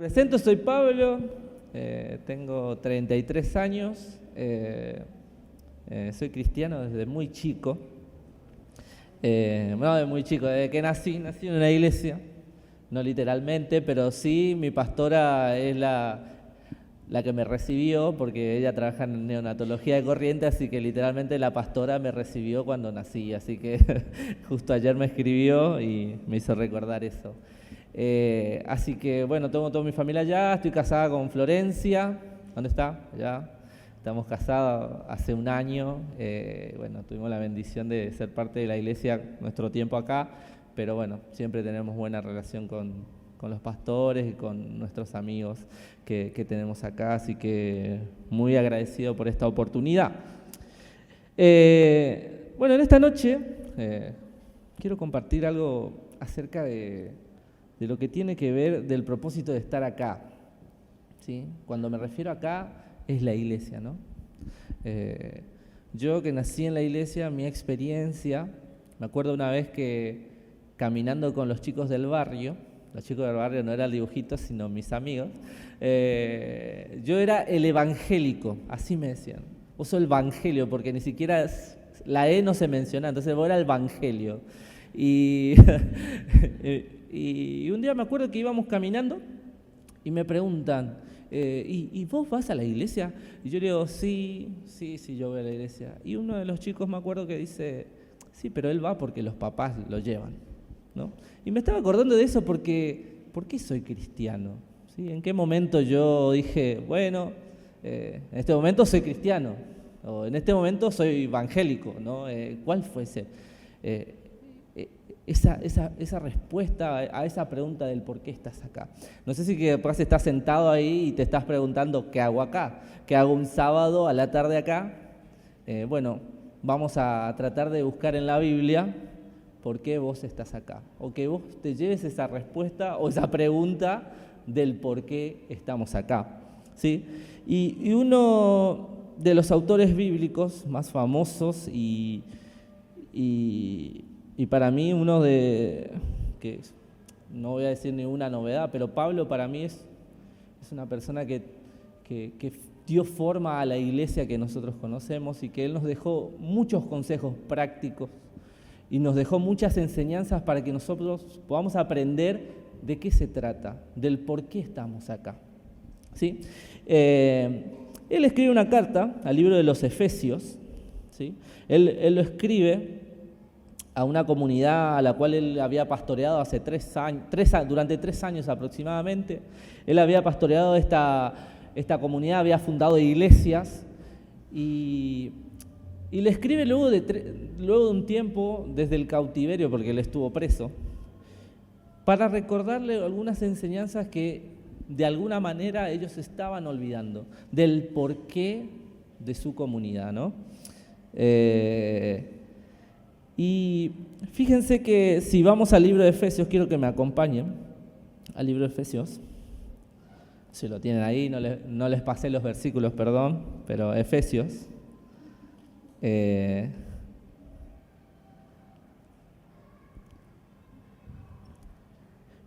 Presento, soy Pablo, tengo 33 años, soy cristiano desde muy chico, no de muy chico, desde que nací en una iglesia, no literalmente, pero sí mi pastora es la que me recibió, porque ella trabaja en neonatología de Corrientes, así que literalmente la pastora me recibió cuando nací, así que justo ayer me escribió y me hizo recordar eso. Así que bueno, tengo toda mi familia allá, estoy casada con Florencia. ¿Dónde está? Allá. Estamos casados hace un año, bueno, tuvimos la bendición de ser parte de la iglesia nuestro tiempo acá, pero bueno, siempre tenemos buena relación con los pastores y con nuestros amigos que tenemos acá, así que muy agradecido por esta oportunidad. Bueno, en esta noche quiero compartir algo acerca de lo que tiene que ver del propósito de estar acá, ¿sí? Cuando me refiero a acá, es la iglesia, ¿no? Yo que nací en la iglesia, mi experiencia, me acuerdo una vez que caminando con los chicos del barrio, los chicos del barrio no eran dibujitos, sino mis amigos, yo era el evangélico, así me decían. Uso el evangelio porque ni siquiera la E no se menciona, entonces vos era el evangelio. Y un día me acuerdo que íbamos caminando y me preguntan, ¿y vos vas a la iglesia? Y yo le digo, sí, yo voy a la iglesia. Y uno de los chicos me acuerdo que dice, sí, pero él va porque los papás lo llevan, ¿no? Y me estaba acordando de eso porque, ¿por qué soy cristiano? ¿Sí? ¿En qué momento yo dije, bueno, en este momento soy cristiano, o en este momento soy evangélico, ¿no? ¿Cuál fue esa respuesta a esa pregunta del por qué estás acá? No sé si capaz estás sentado ahí y te estás preguntando, ¿qué hago acá? ¿Qué hago un sábado a la tarde acá? Bueno, vamos a tratar de buscar en la Biblia por qué vos estás acá, o que vos te lleves esa respuesta o esa pregunta del por qué estamos acá, ¿sí? Y uno de los autores bíblicos más famosos y para mí uno de, que no voy a decir ninguna novedad, pero Pablo para mí es una persona que dio forma a la iglesia que nosotros conocemos y que él nos dejó muchos consejos prácticos y nos dejó muchas enseñanzas para que nosotros podamos aprender de qué se trata, del por qué estamos acá, ¿sí? Él escribe una carta al libro de los Efesios, ¿sí? Él lo escribe a una comunidad a la cual él había pastoreado hace durante 3 años aproximadamente. Él había pastoreado esta comunidad, había fundado iglesias y le escribe luego de un tiempo desde el cautiverio, porque él estuvo preso, para recordarle algunas enseñanzas que de alguna manera ellos estaban olvidando, del porqué de su comunidad, ¿no? Y fíjense que si vamos al libro de Efesios, quiero que me acompañen al libro de Efesios. Si lo tienen ahí, no les pasé los versículos, perdón, pero Efesios.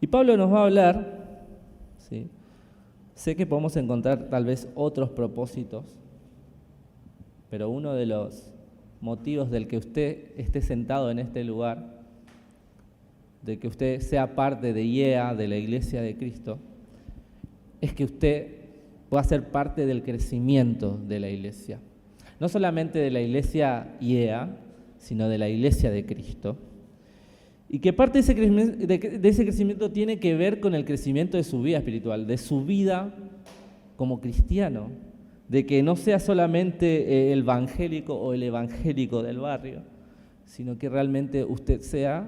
Y Pablo nos va a hablar, ¿sí? Sé que podemos encontrar tal vez otros propósitos, pero uno de los motivos del que usted esté sentado en este lugar, de que usted sea parte de IEA, de la Iglesia de Cristo, es que usted pueda ser parte del crecimiento de la Iglesia. No solamente de la Iglesia IEA, sino de la Iglesia de Cristo. Y que parte de ese crecimiento tiene que ver con el crecimiento de su vida espiritual, de su vida como cristiano, de que no sea solamente el evangélico o el evangélico del barrio, sino que realmente usted sea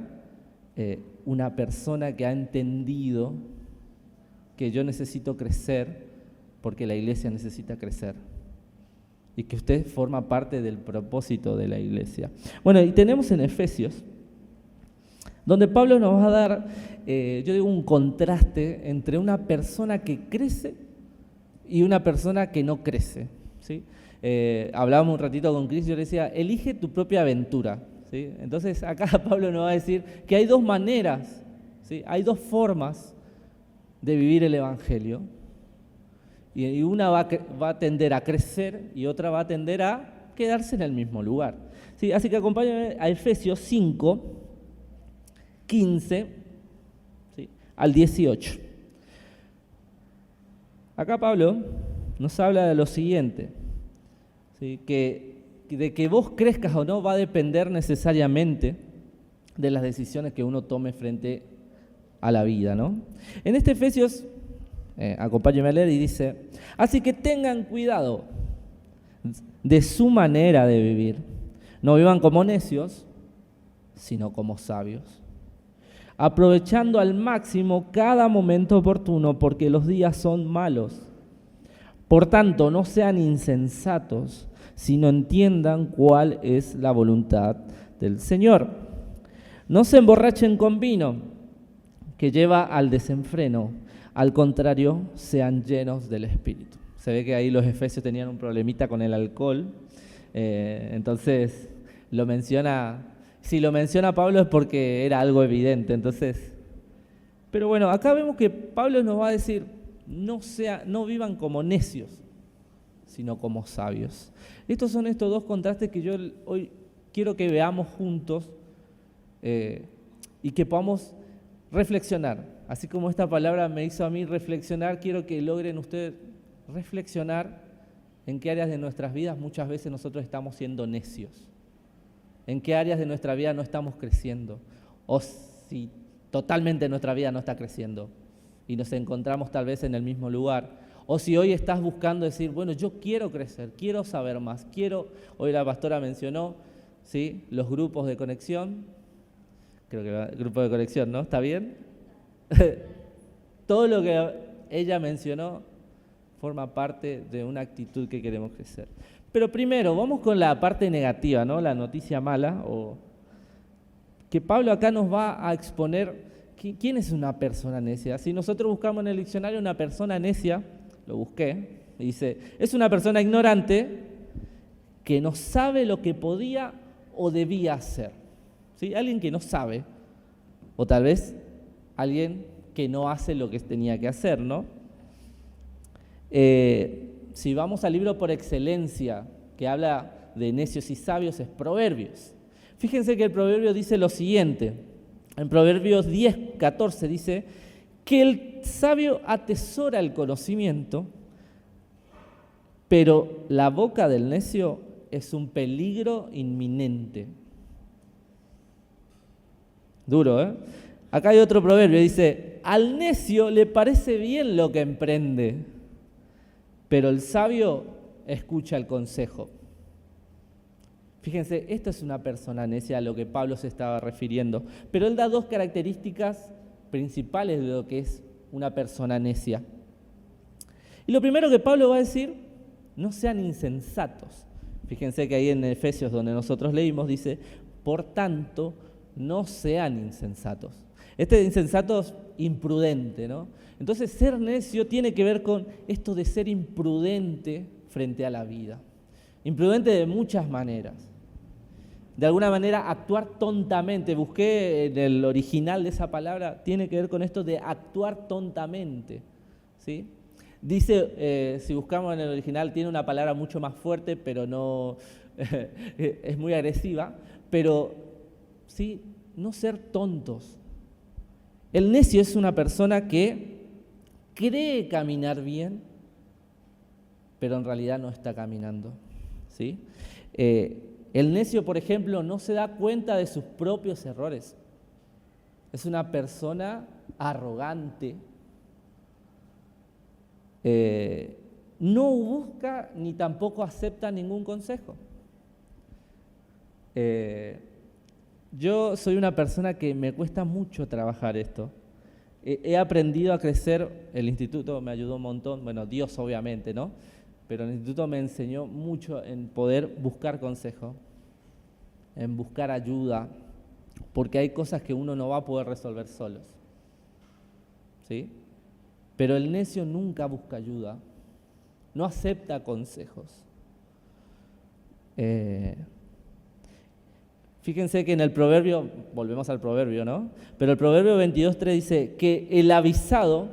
una persona que ha entendido que yo necesito crecer porque la iglesia necesita crecer y que usted forma parte del propósito de la iglesia. Bueno, y tenemos en Efesios, donde Pablo nos va a dar, yo digo, un contraste entre una persona que crece y una persona que no crece, ¿sí? Hablábamos un ratito con Chris, yo le decía, elige tu propia aventura, ¿sí? Entonces acá Pablo nos va a decir que hay dos maneras, ¿sí? Hay dos formas de vivir el Evangelio. Y una va a tender a crecer y otra va a tender a quedarse en el mismo lugar. ¿Sí? Así que acompáñame a Efesios 5, 15, ¿sí?, al 18. Acá Pablo nos habla de lo siguiente, ¿sí?, que de que vos crezcas o no va a depender necesariamente de las decisiones que uno tome frente a la vida, ¿no? En este Efesios, acompáñenme a leer, y dice: así que tengan cuidado de su manera de vivir. No vivan como necios, sino como sabios, aprovechando al máximo cada momento oportuno, porque los días son malos. Por tanto, no sean insensatos, sino entiendan cuál es la voluntad del Señor. No se emborrachen con vino, que lleva al desenfreno. Al contrario, sean llenos del Espíritu. Se ve que ahí los efesios tenían un problemita con el alcohol. Entonces, lo menciona. Si lo menciona Pablo es porque era algo evidente. Entonces, pero bueno, acá vemos que Pablo nos va a decir: no vivan como necios, sino como sabios. Estos son estos dos contrastes que yo hoy quiero que veamos juntos y que podamos reflexionar. Así como esta palabra me hizo a mí reflexionar, quiero que logren ustedes reflexionar en qué áreas de nuestras vidas muchas veces nosotros estamos siendo necios, en qué áreas de nuestra vida no estamos creciendo, o si totalmente nuestra vida no está creciendo y nos encontramos tal vez en el mismo lugar, o si hoy estás buscando decir: bueno, yo quiero crecer, quiero saber más, hoy la pastora mencionó, ¿sí?, los grupos de conexión. Creo que el grupo de conexión, ¿no? ¿Está bien? Todo lo que ella mencionó forma parte de una actitud que queremos crecer. Pero primero, vamos con la parte negativa, ¿no? La noticia mala, o que Pablo acá nos va a exponer. ¿Quién es una persona necia? Si nosotros buscamos en el diccionario una persona necia, lo busqué, y dice: es una persona ignorante que no sabe lo que podía o debía hacer. ¿Sí? Alguien que no sabe, o tal vez alguien que no hace lo que tenía que hacer, ¿no? Si vamos al libro por excelencia que habla de necios y sabios, es Proverbios. Fíjense que el Proverbio dice lo siguiente, en Proverbios 10, 14 dice que el sabio atesora el conocimiento, pero la boca del necio es un peligro inminente. Duro, ¿eh? Acá hay otro proverbio, dice: al necio le parece bien lo que emprende, pero el sabio escucha el consejo. Fíjense, esta es una persona necia a lo que Pablo se estaba refiriendo, pero él da dos características principales de lo que es una persona necia. Y lo primero que Pablo va a decir: no sean insensatos. Fíjense que ahí en Efesios, donde nosotros leímos, dice: por tanto, no sean insensatos. Este insensato es imprudente, ¿no? Entonces, ser necio tiene que ver con esto de ser imprudente frente a la vida. Imprudente de muchas maneras. De alguna manera, actuar tontamente. Busqué en el original de esa palabra, tiene que ver con esto de actuar tontamente, ¿sí? Dice, si buscamos en el original, tiene una palabra mucho más fuerte, pero no es muy agresiva, pero ¿sí? No ser tontos. El necio es una persona que cree caminar bien, pero en realidad no está caminando, ¿sí? El necio, por ejemplo, no se da cuenta de sus propios errores. Es una persona arrogante. No busca ni tampoco acepta ningún consejo. Yo soy una persona que me cuesta mucho trabajar esto. He aprendido a crecer, el instituto me ayudó un montón, bueno, Dios obviamente, ¿no? Pero el instituto me enseñó mucho en poder buscar consejo, en buscar ayuda, porque hay cosas que uno no va a poder resolver solos, ¿sí? Pero el necio nunca busca ayuda, no acepta consejos. Fíjense que en el proverbio, volvemos al proverbio, ¿no? Pero el proverbio 22:3 dice que el avisado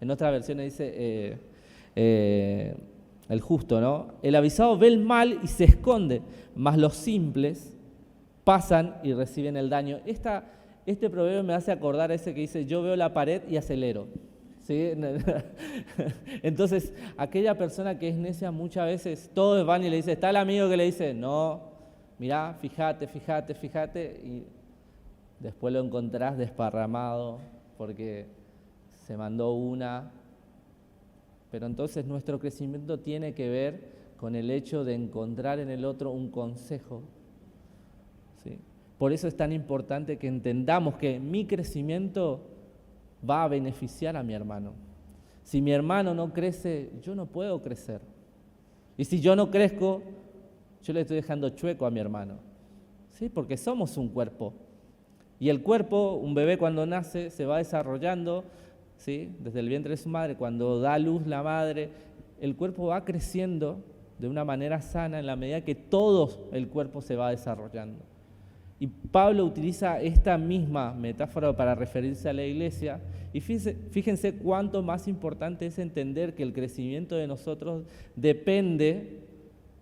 en otras versiones dice el justo, ¿no? El avisado ve el mal y se esconde, mas los simples pasan y reciben el daño. Este proverbio me hace acordar ese que dice, yo veo la pared y acelero. ¿Sí? Entonces, aquella persona que es necia muchas veces, todos van y le dicen, está el amigo que le dice, no, mirá, fíjate, y después lo encontrás desparramado porque se mandó una. Pero entonces nuestro crecimiento tiene que ver con el hecho de encontrar en el otro un consejo. ¿Sí? Por eso es tan importante que entendamos que mi crecimiento va a beneficiar a mi hermano. Si mi hermano no crece, yo no puedo crecer. Y si yo no crezco, yo le estoy dejando chueco a mi hermano. ¿Sí? Porque somos un cuerpo. Y el cuerpo, un bebé cuando nace, se va desarrollando, ¿sí? Desde el vientre de su madre, cuando da luz la madre, el cuerpo va creciendo de una manera sana en la medida que todo el cuerpo se va desarrollando. Y Pablo utiliza esta misma metáfora para referirse a la iglesia, y fíjense cuánto más importante es entender que el crecimiento de nosotros depende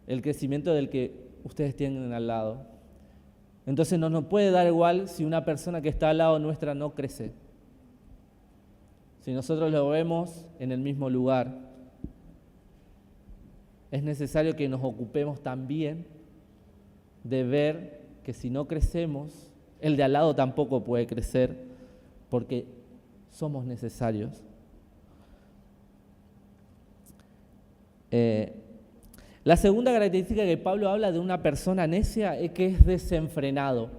del crecimiento del que ustedes tienen al lado. Entonces no nos puede dar igual si una persona que está al lado nuestra no crece. Si nosotros lo vemos en el mismo lugar, es necesario que nos ocupemos también de ver que si no crecemos, el de al lado tampoco puede crecer, porque somos necesarios. La segunda característica que Pablo habla de una persona necia es que es desenfrenado,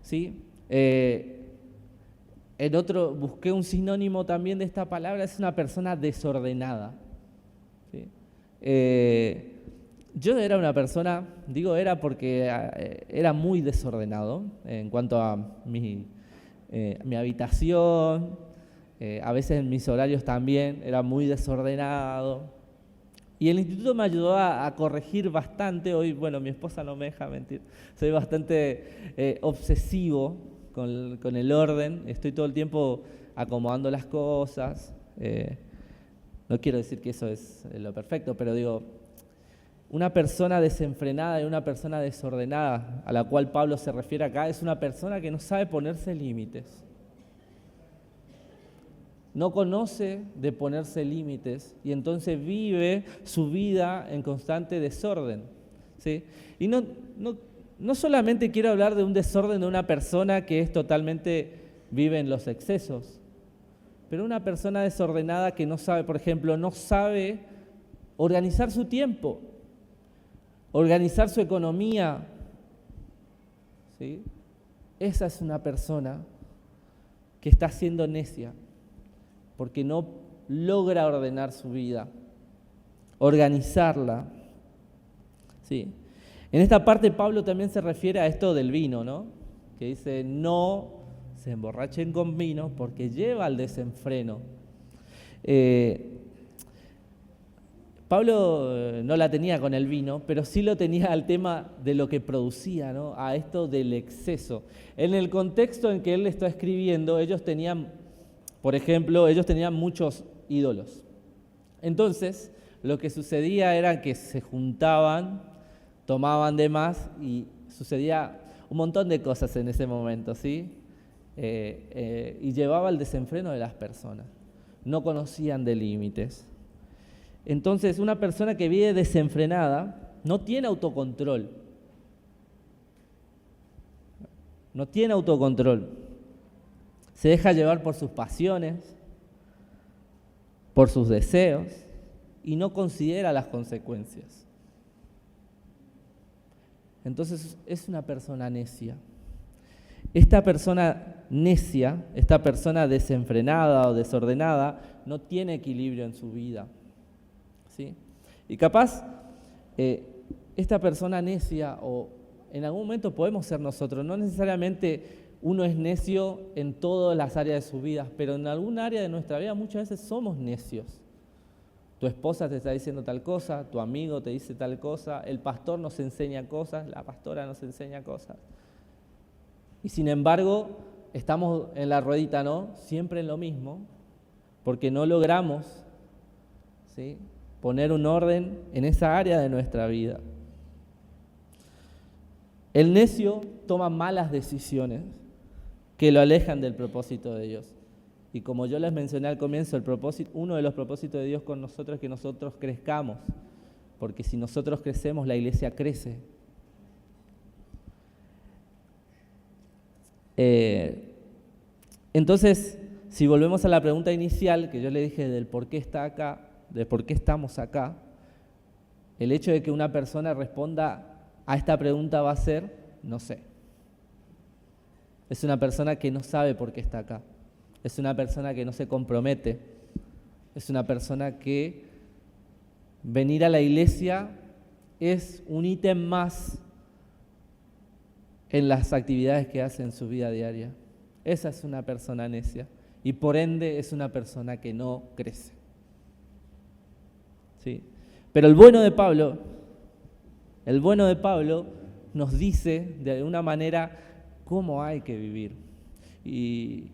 ¿sí? En otro, busqué un sinónimo también de esta palabra, es una persona desordenada, ¿sí? Yo era una persona, digo era porque era muy desordenado en cuanto a mi habitación, a veces en mis horarios también, era muy desordenado. Y el instituto me ayudó a corregir bastante. Hoy, bueno, mi esposa no me deja mentir, soy bastante obsesivo con el orden, estoy todo el tiempo acomodando las cosas. No quiero decir que eso es lo perfecto, pero digo, una persona desenfrenada y una persona desordenada, a la cual Pablo se refiere acá, es una persona que no sabe ponerse límites. No conoce de ponerse límites y entonces vive su vida en constante desorden, ¿sí? Y no solamente quiero hablar de un desorden de una persona que es totalmente vive en los excesos, pero una persona desordenada que no sabe, por ejemplo, no sabe organizar su tiempo, organizar su economía, ¿sí? Esa es una persona que está siendo necia, porque no logra ordenar su vida, organizarla, ¿sí? En esta parte Pablo también se refiere a esto del vino, ¿no? Que dice, no se emborrachen con vino porque lleva al desenfreno. Pablo no la tenía con el vino, pero sí lo tenía al tema de lo que producía, ¿no? A esto del exceso. En el contexto en que él está escribiendo, ellos tenían, por ejemplo, muchos ídolos. Entonces, lo que sucedía era que se juntaban, tomaban de más y sucedía un montón de cosas en ese momento, ¿sí? Y llevaba al desenfreno de las personas. No conocían de límites. Entonces, una persona que vive desenfrenada no tiene autocontrol. No tiene autocontrol. Se deja llevar por sus pasiones, por sus deseos y no considera las consecuencias. Entonces, es una persona necia. Esta persona necia, esta persona desenfrenada o desordenada, no tiene equilibrio en su vida, ¿sí? Y capaz, esta persona necia, o en algún momento podemos ser nosotros, no necesariamente uno es necio en todas las áreas de su vida, pero en algún área de nuestra vida muchas veces somos necios. Tu esposa te está diciendo tal cosa, tu amigo te dice tal cosa, el pastor nos enseña cosas, la pastora nos enseña cosas. Y sin embargo, estamos en la ruedita, ¿no? Siempre en lo mismo, porque no logramos, ¿sí?, poner un orden en esa área de nuestra vida. El necio toma malas decisiones que lo alejan del propósito de Dios. Y como yo les mencioné al comienzo, uno de los propósitos de Dios con nosotros es que nosotros crezcamos, porque si nosotros crecemos, la iglesia crece. Entonces, si volvemos a la pregunta inicial que yo le dije del por qué está acá, de por qué estamos acá, el hecho de que una persona responda a esta pregunta va a ser, no sé. Es una persona que no sabe por qué está acá. Es una persona que no se compromete. Es una persona que venir a la iglesia es un ítem más en las actividades que hace en su vida diaria. Esa es una persona necia y por ende es una persona que no crece. ¿Sí? Pero el bueno de Pablo nos dice de alguna manera cómo hay que vivir. Y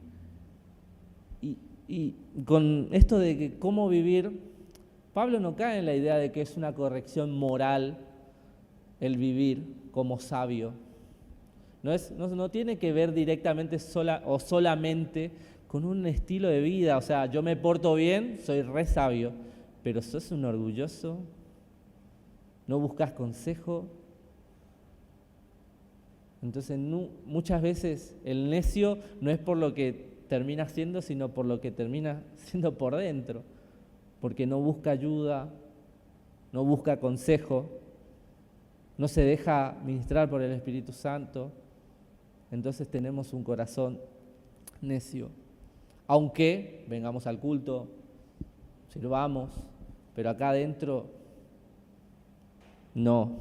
con esto de que cómo vivir, Pablo no cae en la idea de que es una corrección moral el vivir como sabio. No tiene que ver directamente solamente con un estilo de vida. O sea, yo me porto bien, soy re sabio, pero sos un orgulloso, no buscas consejo. Entonces muchas veces el necio no es por lo que termina siendo, sino por lo que termina siendo por dentro, porque no busca ayuda, no busca consejo, no se deja ministrar por el Espíritu Santo. Entonces tenemos un corazón necio. Aunque vengamos al culto, sirvamos, pero acá adentro no,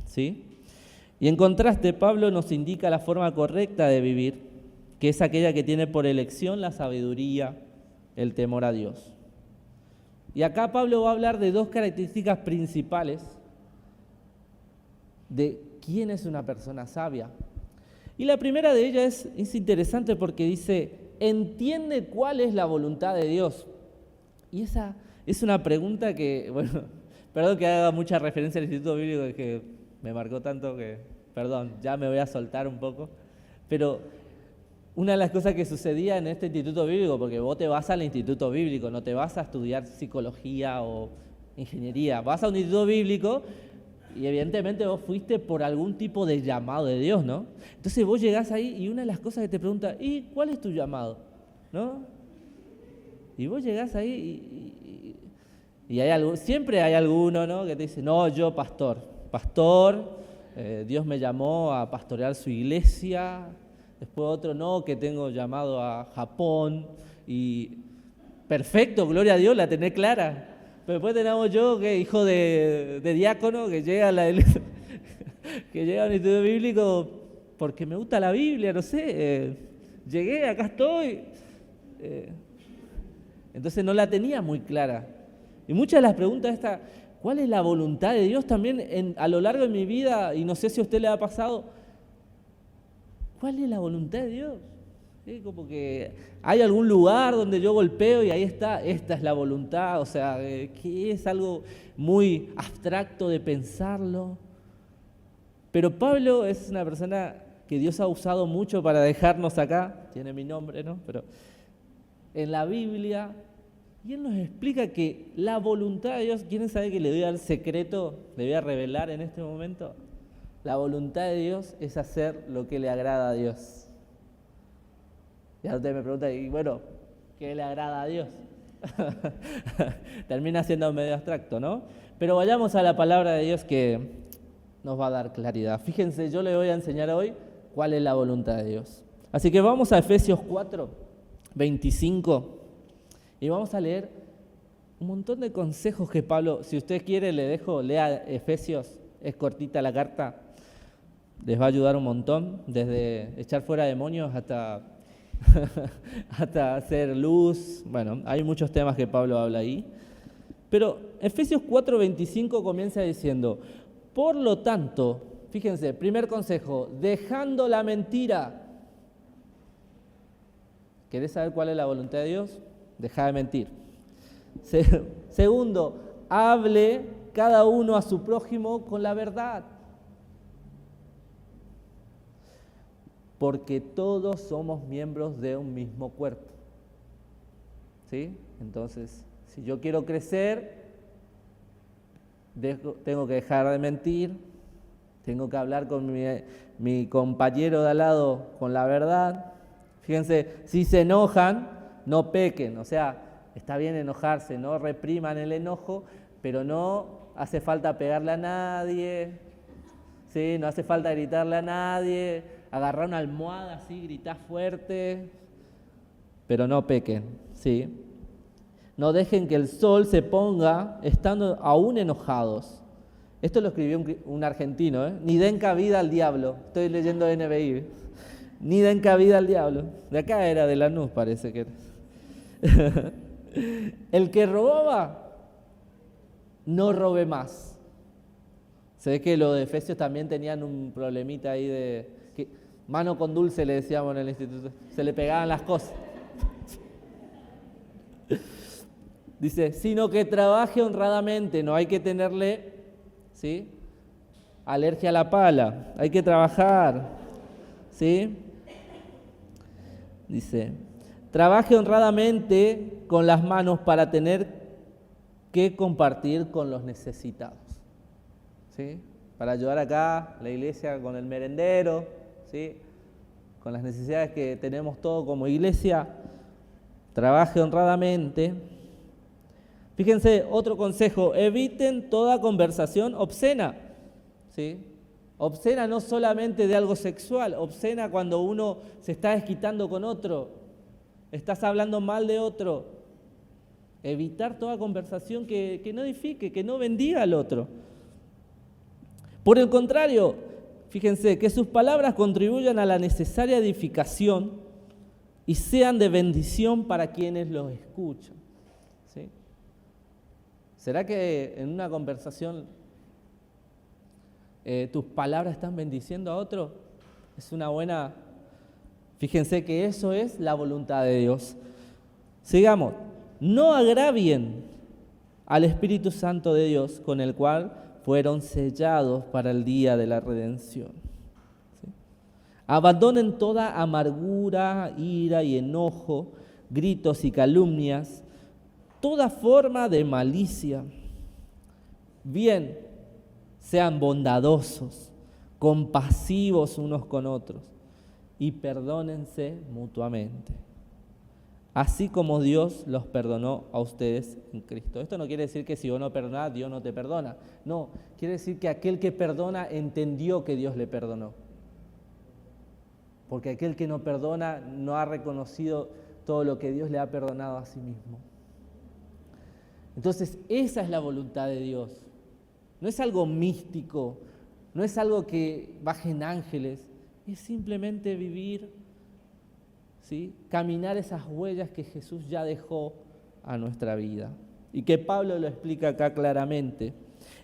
¿sí? Y en contraste, Pablo nos indica la forma correcta de vivir, que es aquella que tiene por elección la sabiduría, el temor a Dios. Y acá Pablo va a hablar de dos características principales de quién es una persona sabia. Y la primera de ellas es interesante porque dice, entiende cuál es la voluntad de Dios. Y esa es una pregunta que, bueno, perdón que haga mucha referencia al Instituto Bíblico, que me marcó tanto que, perdón, ya me voy a soltar un poco, pero una de las cosas que sucedía en este Instituto Bíblico, porque vos te vas al Instituto Bíblico, no te vas a estudiar psicología o ingeniería, vas a un Instituto Bíblico y evidentemente vos fuiste por algún tipo de llamado de Dios, ¿no? Entonces vos llegás ahí y una de las cosas que te pregunta, ¿y cuál es tu llamado? ¿No? Y vos llegás ahí y siempre hay alguno, ¿no?, que te dice, no, yo pastor, Dios me llamó a pastorear su iglesia. Después otro, no, que tengo llamado a Japón. Y perfecto, gloria a Dios, la tenés clara. Pero después tenemos yo, que hijo de diácono, que llega a que llega al instituto bíblico porque me gusta la Biblia, no sé. Llegué, acá estoy. Entonces no la tenía muy clara. Y muchas de las preguntas estas, ¿cuál es la voluntad de Dios? También a lo largo de mi vida, y no sé si a usted le ha pasado, ¿cuál es la voluntad de Dios? ¿Sí? Como que hay algún lugar donde yo golpeo y ahí está, esta es la voluntad, o sea, que es algo muy abstracto de pensarlo. Pero Pablo es una persona que Dios ha usado mucho para dejarnos acá, tiene mi nombre, ¿no? Pero en la Biblia, y él nos explica que la voluntad de Dios, ¿quieren saber que le doy al secreto, le voy a revelar en este momento? La voluntad de Dios es hacer lo que le agrada a Dios. Y ahora usted me pregunta, y bueno, ¿qué le agrada a Dios? Termina siendo medio abstracto, ¿no? Pero vayamos a la palabra de Dios que nos va a dar claridad. Fíjense, yo le voy a enseñar hoy cuál es la voluntad de Dios. Así que vamos a Efesios 4, 25, y vamos a leer un montón de consejos que Pablo, si usted quiere, lea Efesios, es cortita la carta. Les va a ayudar un montón, desde echar fuera demonios hasta hacer luz. Bueno, hay muchos temas que Pablo habla ahí. Pero Efesios 4:25 comienza diciendo, por lo tanto, fíjense, primer consejo, dejando la mentira. ¿Querés saber cuál es la voluntad de Dios? deja de mentir. Segundo, hable cada uno a su prójimo con la verdad. Porque todos somos miembros de un mismo cuerpo. ¿Sí? Entonces, si yo quiero crecer, tengo que dejar de mentir, tengo que hablar con mi compañero de al lado con la verdad. Fíjense, si se enojan, no pequen, o sea, está bien enojarse, no repriman el enojo, pero no hace falta pegarle a nadie, ¿sí? No hace falta gritarle a nadie, agarrar una almohada así, gritar fuerte, pero no pequen, ¿sí? No dejen que el sol se ponga estando aún enojados. Esto lo escribió un argentino, ¿eh? Ni den cabida al diablo. Estoy leyendo NBI. Ni den cabida al diablo. De acá era de Lanús, parece que era. El que robaba, no robe más. Se ve que los de Efesios también tenían un problemita ahí de... mano con dulce le decíamos en el instituto. Se le pegaban las cosas. Dice, sino que trabaje honradamente, no hay que tenerle, ¿sí?, alergia a la pala, hay que trabajar, ¿sí? Dice, trabaje honradamente con las manos para tener que compartir con los necesitados, ¿sí? Para ayudar acá la iglesia con el merendero, ¿sí?, con las necesidades que tenemos todos como iglesia, trabaje honradamente. Fíjense, otro consejo, eviten toda conversación obscena, ¿sí? Obscena no solamente de algo sexual, obscena cuando uno se está desquitando con otro, estás hablando mal de otro. Evitar toda conversación que no edifique, que no bendiga al otro. Por el contrario, fíjense, que sus palabras contribuyan a la necesaria edificación y sean de bendición para quienes los escuchan, ¿sí? ¿Será que en una conversación tus palabras están bendiciendo a otro? Es una buena... Fíjense que eso es la voluntad de Dios. Sigamos. No agravien al Espíritu Santo de Dios, con el cual fueron sellados para el día de la redención. ¿Sí? Abandonen toda amargura, ira y enojo, gritos y calumnias, toda forma de malicia. Bien, sean bondadosos, compasivos unos con otros y perdónense mutuamente, así como Dios los perdonó a ustedes en Cristo. Esto no quiere decir que si vos no perdonás, Dios no te perdona. No, quiere decir que aquel que perdona entendió que Dios le perdonó. Porque aquel que no perdona no ha reconocido todo lo que Dios le ha perdonado a sí mismo. Entonces, esa es la voluntad de Dios. No es algo místico, no es algo que bajen ángeles, es simplemente vivir, ¿sí?, caminar esas huellas que Jesús ya dejó a nuestra vida y que Pablo lo explica acá claramente.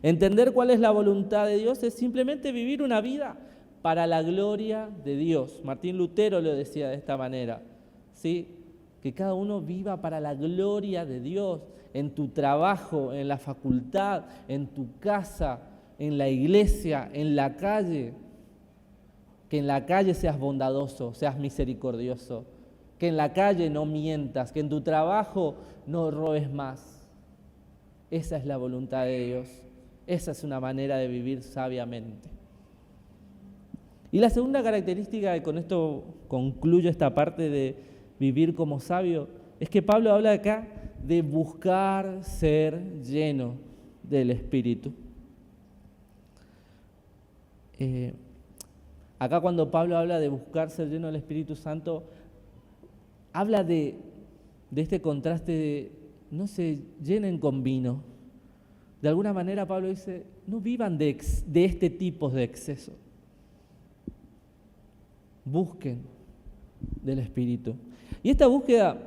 Entender cuál es la voluntad de Dios es simplemente vivir una vida para la gloria de Dios. Martín Lutero lo decía de esta manera, ¿sí?, que cada uno viva para la gloria de Dios, en tu trabajo, en la facultad, en tu casa, en la iglesia, en la calle. Que en la calle seas bondadoso, seas misericordioso. Que en la calle no mientas, que en tu trabajo no robes más. Esa es la voluntad de Dios. Esa es una manera de vivir sabiamente. Y la segunda característica, y con esto concluyo esta parte de vivir como sabio, es que Pablo habla acá de buscar ser lleno del Espíritu. Acá cuando Pablo habla de buscar ser lleno del Espíritu Santo, habla de este contraste de no se llenen con vino. De alguna manera Pablo dice, no vivan de este tipo de exceso. Busquen del Espíritu. Y esta búsqueda,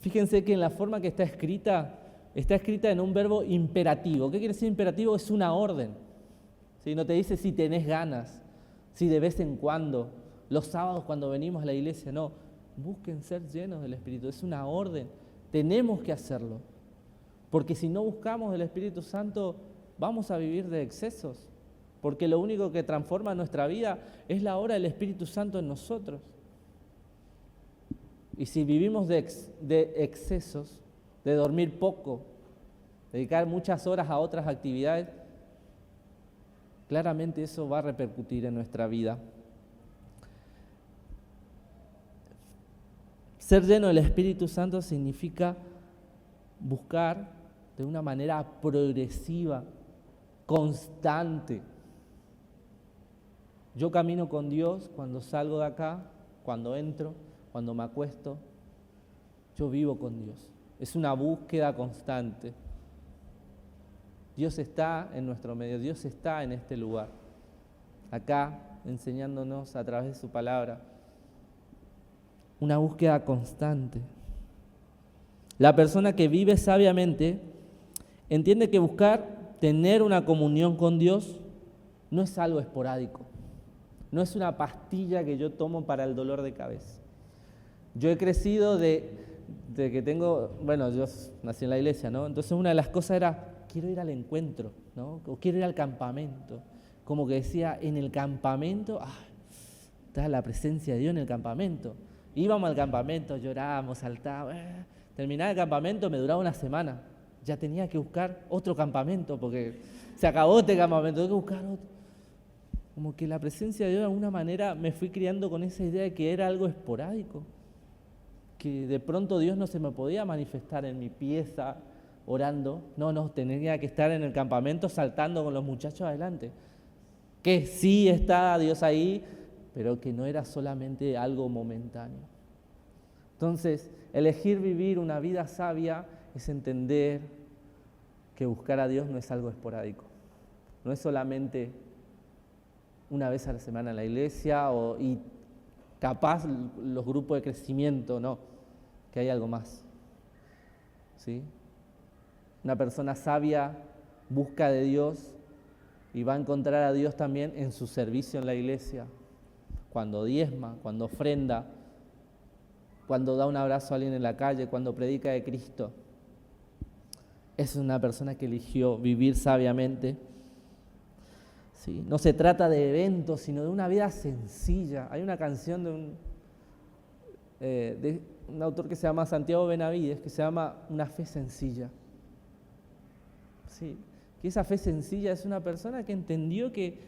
fíjense que en la forma que está escrita en un verbo imperativo. ¿Qué quiere decir imperativo? Es una orden. ¿Sí? No te dice si tenés ganas, si de vez en cuando, los sábados cuando venimos a la iglesia, no. Busquen ser llenos del Espíritu, es una orden. Tenemos que hacerlo. Porque si no buscamos el Espíritu Santo, vamos a vivir de excesos. Porque lo único que transforma nuestra vida es la obra del Espíritu Santo en nosotros. Y si vivimos de excesos, de dormir poco, dedicar muchas horas a otras actividades, claramente eso va a repercutir en nuestra vida. Ser lleno del Espíritu Santo significa buscar de una manera progresiva, constante. Yo camino con Dios cuando salgo de acá, cuando entro, cuando me acuesto. Yo vivo con Dios. Es una búsqueda constante. Dios está en nuestro medio, Dios está en este lugar, acá enseñándonos a través de su palabra. Una búsqueda constante. La persona que vive sabiamente entiende que buscar tener una comunión con Dios no es algo esporádico, no es una pastilla que yo tomo para el dolor de cabeza. Yo he crecido de que tengo, yo nací en la iglesia, ¿no? Entonces una de las cosas era, quiero ir al encuentro, ¿no? O quiero ir al campamento. Como que decía, en el campamento, está la presencia de Dios en el campamento. Íbamos al campamento, llorábamos, saltábamos. Terminaba el campamento, me duraba una semana. Ya tenía que buscar otro campamento porque se acabó este campamento, tengo que buscar otro. Como que la presencia de Dios de alguna manera me fui criando con esa idea de que era algo esporádico. Que de pronto Dios no se me podía manifestar en mi pieza orando. No, tenía que estar en el campamento saltando con los muchachos adelante. Que sí está Dios ahí, pero que no era solamente algo momentáneo. Entonces, elegir vivir una vida sabia es entender que buscar a Dios no es algo esporádico. No es solamente una vez a la semana en la iglesia y capaz los grupos de crecimiento, no, que hay algo más. ¿Sí? Una persona sabia busca de Dios y va a encontrar a Dios también en su servicio en la iglesia, cuando diezma, cuando ofrenda, cuando da un abrazo a alguien en la calle, cuando predica de Cristo. Es una persona que eligió vivir sabiamente. ¿Sí? No se trata de eventos, sino de una vida sencilla. Hay una canción de un autor que se llama Santiago Benavides, que se llama Una fe sencilla. Sí, que esa fe sencilla es una persona que entendió que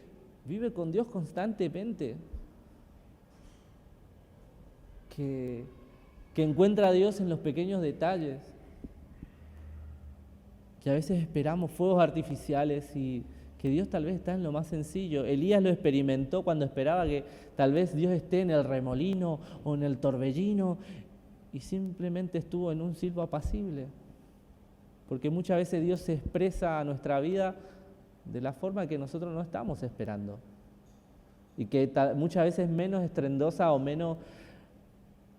vive con Dios constantemente, que encuentra a Dios en los pequeños detalles, que a veces esperamos fuegos artificiales y que Dios tal vez está en lo más sencillo. Elías lo experimentó cuando esperaba que tal vez Dios esté en el remolino o en el torbellino y simplemente estuvo en un silbo apacible. Porque muchas veces Dios se expresa a nuestra vida de la forma que nosotros no estamos esperando. Y que muchas veces menos estrendosa o menos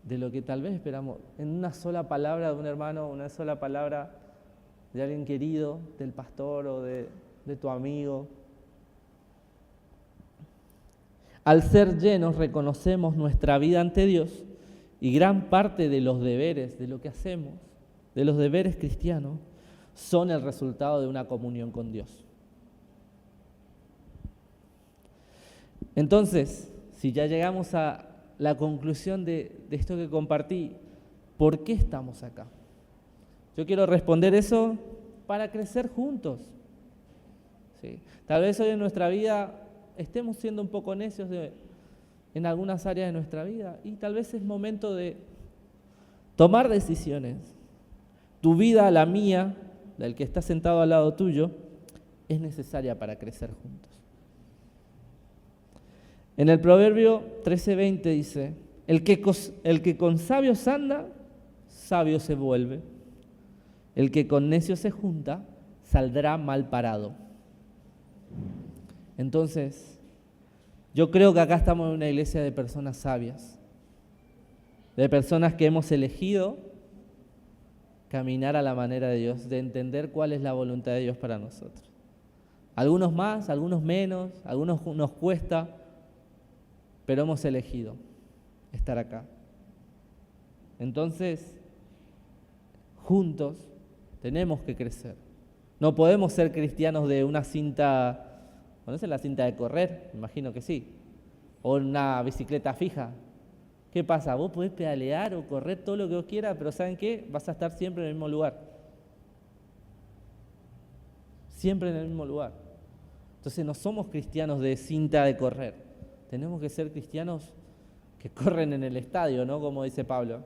de lo que tal vez esperamos. En una sola palabra de un hermano, una sola palabra de alguien querido, del pastor o de tu amigo. Al ser llenos reconocemos nuestra vida ante Dios y gran parte de los deberes, de lo que hacemos, de los deberes cristianos, son el resultado de una comunión con Dios. Entonces, si ya llegamos a la conclusión de esto que compartí, ¿por qué estamos acá? Yo quiero responder eso para crecer juntos. ¿Sí? Tal vez hoy en nuestra vida estemos siendo un poco necios en algunas áreas de nuestra vida y tal vez es momento de tomar decisiones. Tu vida, la mía, del que está sentado al lado tuyo, es necesaria para crecer juntos. En el Proverbio 13:20 dice, el que con sabios anda, sabio se vuelve. El que con necios se junta, saldrá mal parado. Entonces, yo creo que acá estamos en una iglesia de personas sabias, de personas que hemos elegido caminar a la manera de Dios, de entender cuál es la voluntad de Dios para nosotros. Algunos más, algunos menos, algunos nos cuesta, pero hemos elegido estar acá. Entonces, juntos, tenemos que crecer. No podemos ser cristianos de una cinta, ¿conocen la cinta de correr? Imagino que sí. O una bicicleta fija. ¿Qué pasa? Vos podés pedalear o correr todo lo que vos quieras, pero ¿saben qué? Vas a estar siempre en el mismo lugar. Siempre en el mismo lugar. Entonces no somos cristianos de cinta de correr. Tenemos que ser cristianos que corren en el estadio, ¿no? Como dice Pablo.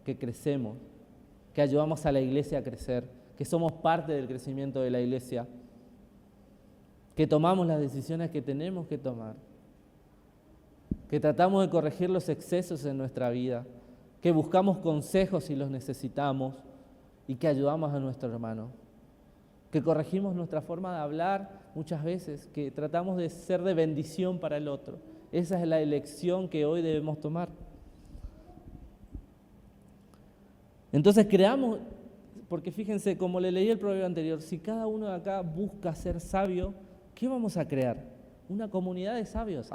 Que crecemos, que ayudamos a la iglesia a crecer, que somos parte del crecimiento de la iglesia, que tomamos las decisiones que tenemos que tomar, que tratamos de corregir los excesos en nuestra vida, que buscamos consejos si los necesitamos y que ayudamos a nuestro hermano, que corregimos nuestra forma de hablar muchas veces, que tratamos de ser de bendición para el otro. Esa es la elección que hoy debemos tomar. Entonces creamos, porque fíjense, como le leí el proverbio anterior, si cada uno de acá busca ser sabio, ¿qué vamos a crear? Una comunidad de sabios.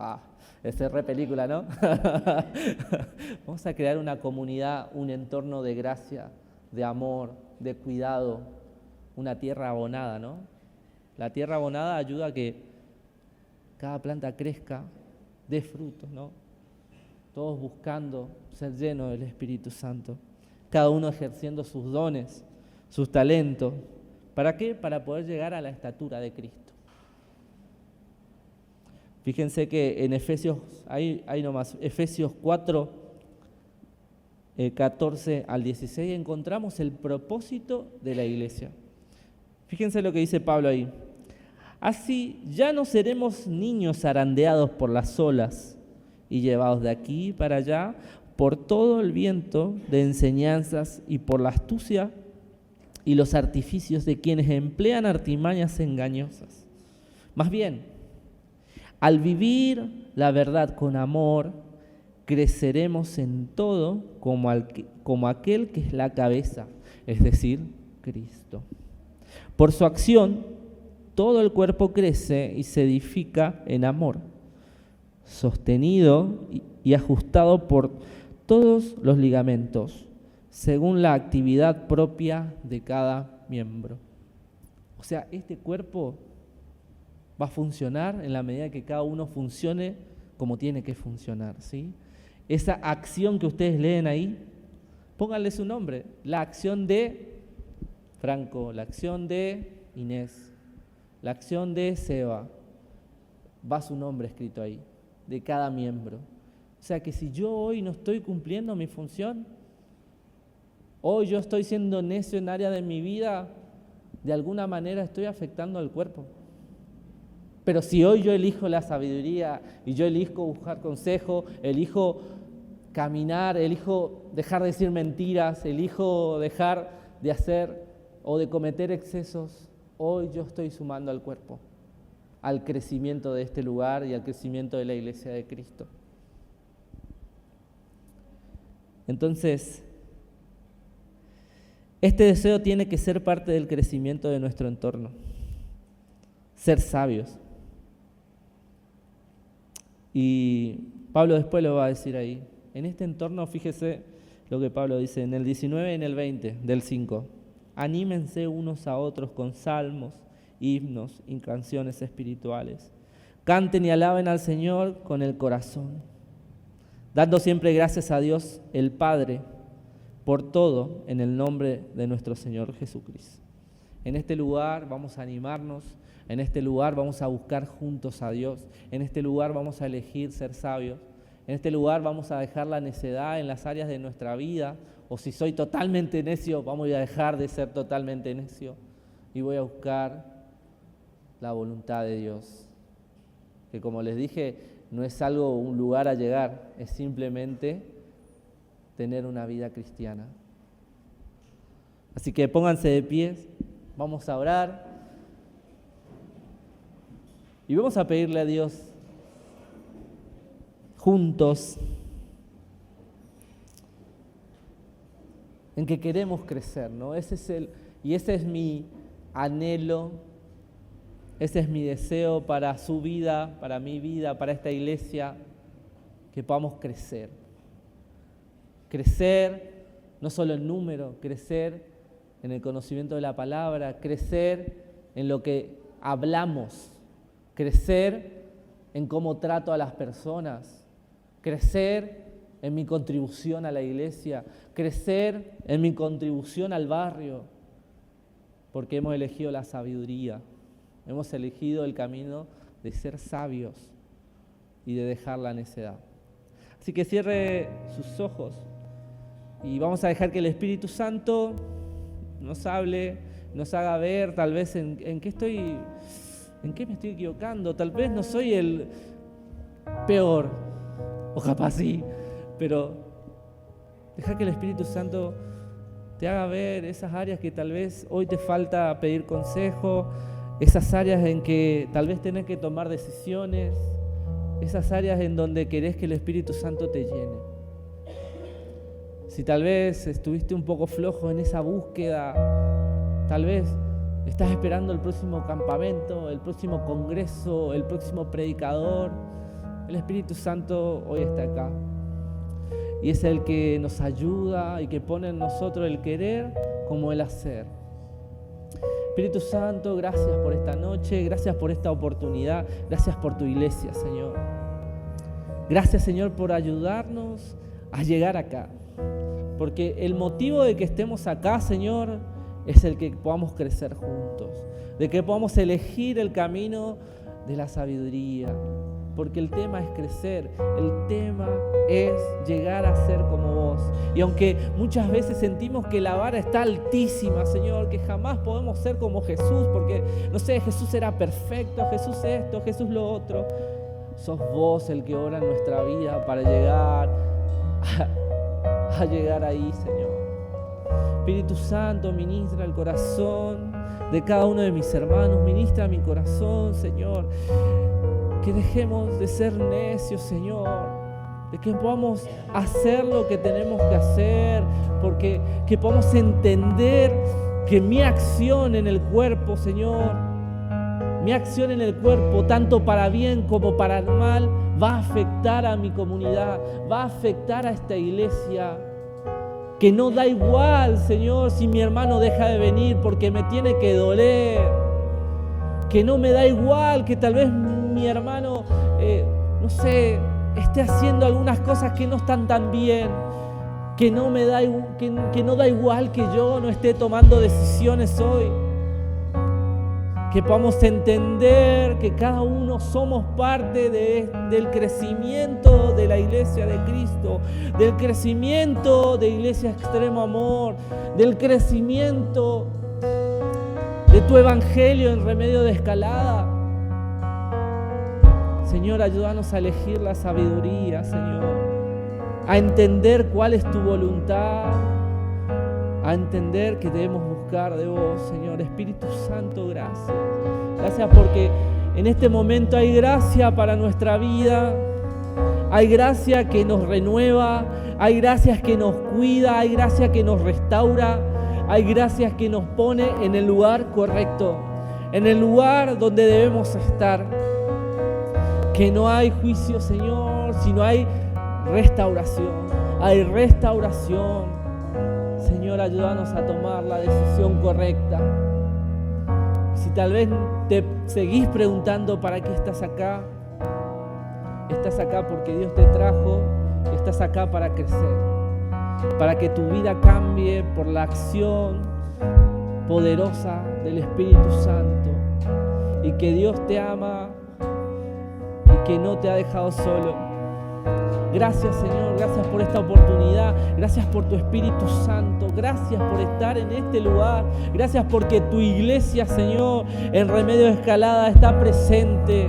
Esa es re película, ¿no? Vamos a crear una comunidad, un entorno de gracia, de amor, de cuidado, una tierra abonada, ¿no? La tierra abonada ayuda a que cada planta crezca, dé frutos, ¿no? Todos buscando ser llenos del Espíritu Santo. Cada uno ejerciendo sus dones, sus talentos. ¿Para qué? Para poder llegar a la estatura de Cristo. Fíjense que en Efesios, ahí nomás, Efesios 4, 14 al 16, encontramos el propósito de la iglesia. Fíjense lo que dice Pablo ahí. Así ya no seremos niños zarandeados por las olas y llevados de aquí para allá por todo el viento de enseñanzas y por la astucia y los artificios de quienes emplean artimañas engañosas. Más bien, al vivir la verdad con amor, creceremos en todo como aquel que es la cabeza, es decir, Cristo. Por su acción, todo el cuerpo crece y se edifica en amor, sostenido y ajustado por todos los ligamentos, según la actividad propia de cada miembro. O sea, este cuerpo va a funcionar en la medida que cada uno funcione como tiene que funcionar, ¿sí? Esa acción que ustedes leen ahí, pónganle su nombre, la acción de Franco, la acción de Inés, la acción de Seba, va su nombre escrito ahí, de cada miembro. O sea que si yo hoy no estoy cumpliendo mi función, hoy yo estoy siendo necio en área de mi vida, de alguna manera estoy afectando al cuerpo. Pero si hoy yo elijo la sabiduría y yo elijo buscar consejo, elijo caminar, elijo dejar de decir mentiras, elijo dejar de hacer o de cometer excesos, hoy yo estoy sumando al cuerpo, al crecimiento de este lugar y al crecimiento de la iglesia de Cristo. Entonces, este deseo tiene que ser parte del crecimiento de nuestro entorno. Ser sabios. Y Pablo después lo va a decir ahí. En este entorno, fíjese lo que Pablo dice en el 19 y en el 20 del 5. Anímense unos a otros con salmos, himnos y canciones espirituales. Canten y alaben al Señor con el corazón, dando siempre gracias a Dios el Padre por todo en el nombre de nuestro Señor Jesucristo. En este lugar vamos a animarnos, en este lugar vamos a buscar juntos a Dios, en este lugar vamos a elegir ser sabios, en este lugar vamos a dejar la necedad en las áreas de nuestra vida, o si soy totalmente necio, vamos a dejar de ser totalmente necio y voy a buscar la voluntad de Dios, que como les dije, no es algo, un lugar a llegar, es simplemente tener una vida cristiana. Así que pónganse de pies, vamos a orar y vamos a pedirle a Dios juntos en que queremos crecer, ¿no? Ese es mi anhelo, ese es mi deseo para su vida, para mi vida, para esta iglesia, que podamos crecer. Crecer no solo en número, crecer en el conocimiento de la palabra, crecer en lo que hablamos, crecer en cómo trato a las personas, crecer en mi contribución a la iglesia, crecer en mi contribución al barrio, porque hemos elegido la sabiduría, hemos elegido el camino de ser sabios y de dejar la necedad. Así que cierre sus ojos y vamos a dejar que el Espíritu Santo nos hable, nos haga ver tal vez en qué me estoy equivocando. Tal vez no soy el peor, o capaz sí, pero deja que el Espíritu Santo te haga ver esas áreas que tal vez hoy te falta pedir consejo, esas áreas en que tal vez tenés que tomar decisiones, esas áreas en donde querés que el Espíritu Santo te llene. Si tal vez estuviste un poco flojo en esa búsqueda, tal vez estás esperando el próximo campamento, el próximo congreso, el próximo predicador, el Espíritu Santo hoy está acá. Y es el que nos ayuda y que pone en nosotros el querer como el hacer. Espíritu Santo, gracias por esta noche, gracias por esta oportunidad, gracias por tu iglesia, Señor. Gracias, Señor, por ayudarnos a llegar acá. Porque el motivo de que estemos acá, Señor, es el que podamos crecer juntos, de que podamos elegir el camino de la sabiduría. Porque el tema es crecer, el tema es llegar a ser como vos. Y aunque muchas veces sentimos que la vara está altísima, Señor, que jamás podemos ser como Jesús, porque, no sé, Jesús era perfecto, Jesús esto, Jesús lo otro. Sos vos el que obra en nuestra vida para llegar a llegar ahí, Señor. Espíritu Santo, ministra el corazón de cada uno de mis hermanos, ministra mi corazón, Señor. Que dejemos de ser necios, Señor, de que podamos hacer lo que tenemos que hacer, porque que podamos entender que mi acción en el cuerpo, Señor, mi acción en el cuerpo, tanto para bien como para mal, va a afectar a mi comunidad, va a afectar a esta iglesia. Que no da igual, Señor, si mi hermano deja de venir porque me tiene que doler. Que no me da igual que tal vez mi hermano, no sé, esté haciendo algunas cosas que no están tan bien. Que no da igual que yo no esté tomando decisiones hoy. Que podamos entender que cada uno somos parte del crecimiento de la iglesia de Cristo, del crecimiento de Iglesia Extremo Amor, del crecimiento de tu evangelio en Remedio de Escalada. Señor, ayúdanos a elegir la sabiduría, Señor, a entender cuál es tu voluntad, a entender que debemos buscar de vos, Señor. Espíritu Santo, gracias. Gracias porque en este momento hay gracia para nuestra vida, hay gracia que nos renueva, hay gracia que nos cuida, hay gracia que nos restaura, hay gracia que nos pone en el lugar correcto, en el lugar donde debemos estar. Que no hay juicio, Señor, sino hay restauración. Hay restauración. Señor, ayúdanos a tomar la decisión correcta. Si tal vez te seguís preguntando para qué estás acá porque Dios te trajo, estás acá para crecer, para que tu vida cambie por la acción poderosa del Espíritu Santo, y que Dios te ama y que no te ha dejado solo. Gracias, Señor, gracias por esta oportunidad, gracias por tu Espíritu Santo, gracias por estar en este lugar, gracias porque tu iglesia, Señor, en Remedio de Escalada está presente.